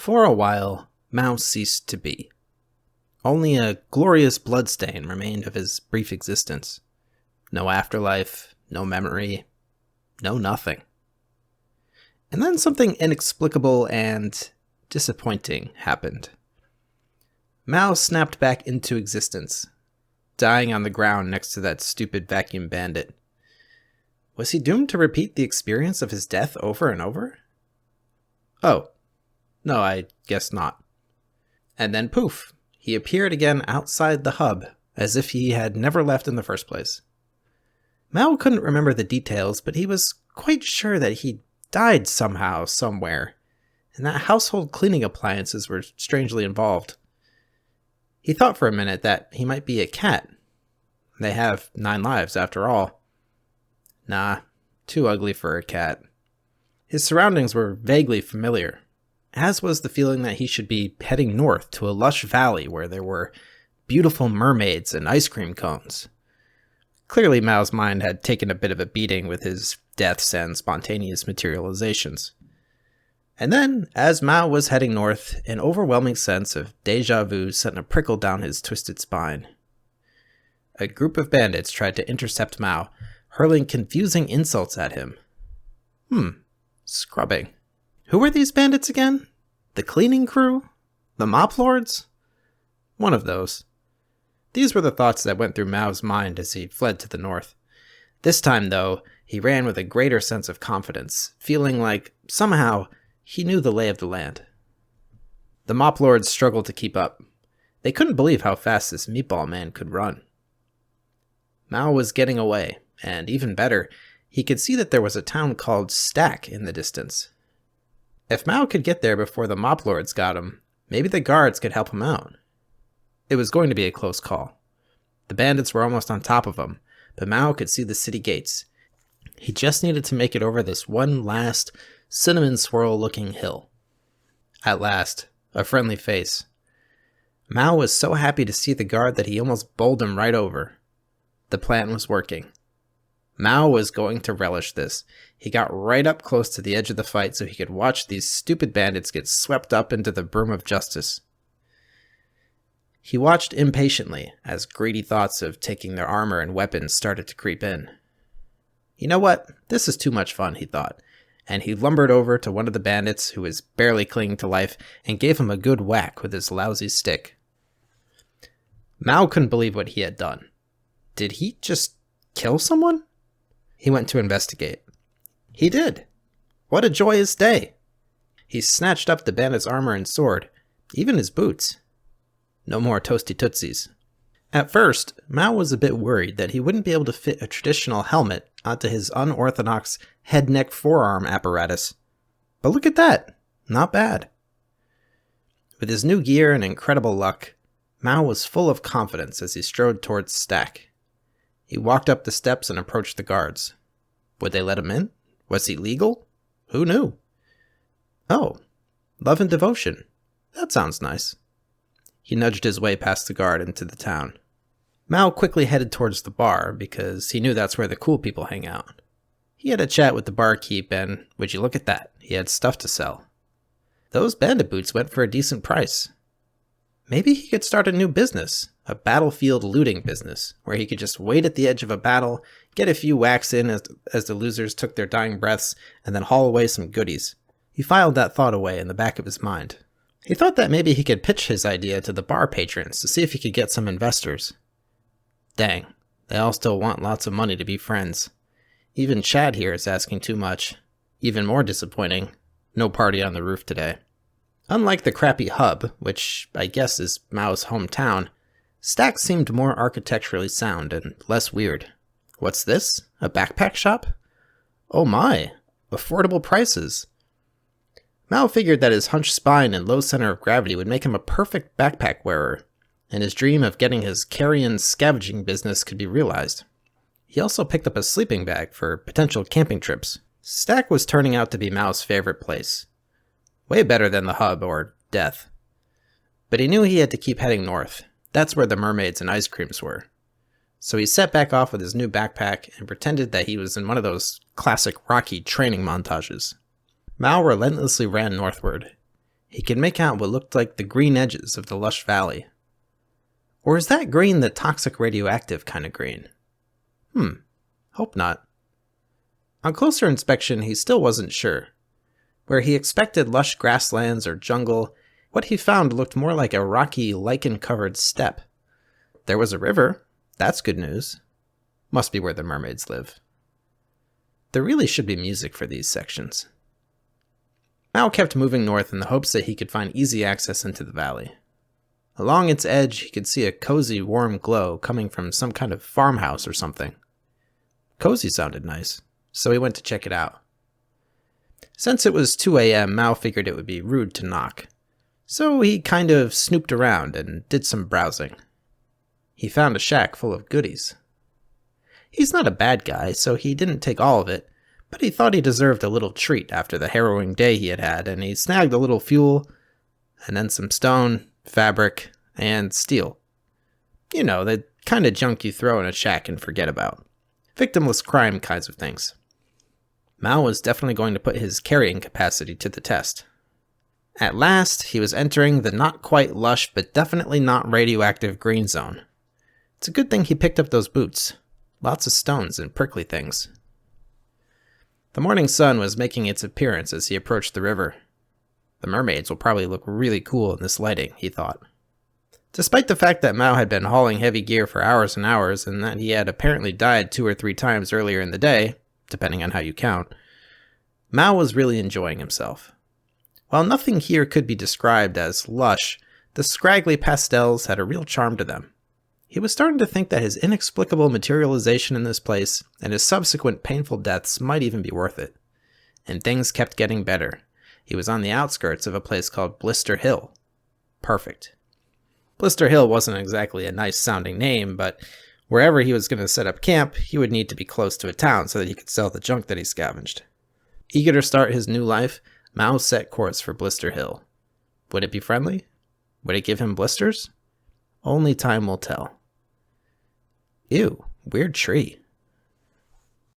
For a while, Mao ceased to be. Only a glorious bloodstain remained of his brief existence. No afterlife, no memory, no nothing. And then something inexplicable and disappointing happened. Mao snapped back into existence, dying on the ground next to that stupid vacuum bandit. Was he doomed to repeat the experience of his death over and over? Oh, no, I guess not. And then poof, he appeared again outside the hub, as if he had never left in the first place. Mao couldn't remember the details, but he was quite sure that he died somehow, somewhere, and that household cleaning appliances were strangely involved. He thought for a minute that he might be a cat. They have 9 lives, after all. Nah, too ugly for a cat. His surroundings were vaguely familiar, as was the feeling that he should be heading north to a lush valley where there were beautiful mermaids and ice cream cones. Clearly, Mao's mind had taken a bit of a beating with his deaths and spontaneous materializations. And then, as Mao was heading north, an overwhelming sense of déjà vu sent a prickle down his twisted spine. A group of bandits tried to intercept Mao, hurling confusing insults at him. Scrubbing. Who were these bandits again? The cleaning crew? The mop lords? One of those. These were the thoughts that went through Mao's mind as he fled to the north. This time, though, he ran with a greater sense of confidence, feeling like, somehow, he knew the lay of the land. The mop lords struggled to keep up. They couldn't believe how fast this meatball man could run. Mao was getting away, and even better, he could see that there was a town called Stack in the distance. If Mao could get there before the mop lords got him, maybe the guards could help him out. It was going to be a close call. The bandits were almost on top of him, but Mao could see the city gates. He just needed to make it over this one last, cinnamon swirl-looking hill. At last, a friendly face. Mao was so happy to see the guard that he almost bowled him right over. The plan was working. Mao was going to relish this. He got right up close to the edge of the fight so he could watch these stupid bandits get swept up into the broom of justice. He watched impatiently as greedy thoughts of taking their armor and weapons started to creep in. You know what? This is too much fun, he thought, and he lumbered over to one of the bandits who was barely clinging to life and gave him a good whack with his lousy stick. Mao couldn't believe what he had done. Did he just kill someone? He went to investigate. He did. What a joyous day! He snatched up the bandit's armor and sword, even his boots. No more toasty tootsies. At first, Mao was a bit worried that he wouldn't be able to fit a traditional helmet onto his unorthodox head-neck-forearm apparatus. But look at that! Not bad. With his new gear and incredible luck, Mao was full of confidence as he strode towards Stack. He walked up the steps and approached the guards. Would they let him in? Was he legal? Who knew? Oh, love and devotion. That sounds nice. He nudged his way past the guard into the town. Mao quickly headed towards the bar because he knew that's where the cool people hang out. He had a chat with the barkeep and, would you look at that, he had stuff to sell. Those bandit boots went for a decent price. Maybe he could start a new business, a battlefield looting business, where he could just wait at the edge of a battle, get a few whacks in as the losers took their dying breaths, and then haul away some goodies. He filed that thought away in the back of his mind. He thought that maybe he could pitch his idea to the bar patrons to see if he could get some investors. Dang, they all still want lots of money to be friends. Even Chad here is asking too much. Even more disappointing, no party on the roof today. Unlike the crappy hub, which I guess is Mao's hometown, Stack seemed more architecturally sound and less weird. What's this? A backpack shop? Oh my, affordable prices. Mao figured that his hunched spine and low center of gravity would make him a perfect backpack wearer, and his dream of getting his carrion scavenging business could be realized. He also picked up a sleeping bag for potential camping trips. Stack was turning out to be Mao's favorite place. Way better than the hub or death. But he knew he had to keep heading north. That's where the mermaids and ice creams were. So he set back off with his new backpack and pretended that he was in one of those classic Rocky training montages. Mao relentlessly ran northward. He could make out what looked like the green edges of the lush valley. Or is that green the toxic radioactive kind of green? Hope not. On closer inspection, he still wasn't sure. Where he expected lush grasslands or jungle, what he found looked more like a rocky, lichen-covered steppe. There was a river. That's good news. Must be where the mermaids live. There really should be music for these sections. Mao kept moving north in the hopes that he could find easy access into the valley. Along its edge, he could see a cozy, warm glow coming from some kind of farmhouse or something. Cozy sounded nice, so he went to check it out. Since it was 2 a.m., Mao figured it would be rude to knock, so he kind of snooped around and did some browsing. He found a shack full of goodies. He's not a bad guy, so he didn't take all of it, but he thought he deserved a little treat after the harrowing day he had had, and he snagged a little fuel, and then some stone, fabric, and steel. You know, the kind of junk you throw in a shack and forget about. Victimless crime kinds of things. Mao was definitely going to put his carrying capacity to the test. At last, he was entering the not quite lush but definitely not radioactive green zone. It's a good thing he picked up those boots. Lots of stones and prickly things. The morning sun was making its appearance as he approached the river. The mermaids will probably look really cool in this lighting, he thought. Despite the fact that Mao had been hauling heavy gear for hours and hours, and that he had apparently died 2 or 3 times earlier in the day, depending on how you count, Mao was really enjoying himself. While nothing here could be described as lush, the scraggly pastels had a real charm to them. He was starting to think that his inexplicable materialization in this place and his subsequent painful deaths might even be worth it. And things kept getting better. He was on the outskirts of a place called Blister Hill. Perfect. Blister Hill wasn't exactly a nice-sounding name, but wherever he was going to set up camp, he would need to be close to a town so that he could sell the junk that he scavenged. Eager to start his new life, Mao set course for Blister Hill. Would it be friendly? Would it give him blisters? Only time will tell. Ew, weird tree.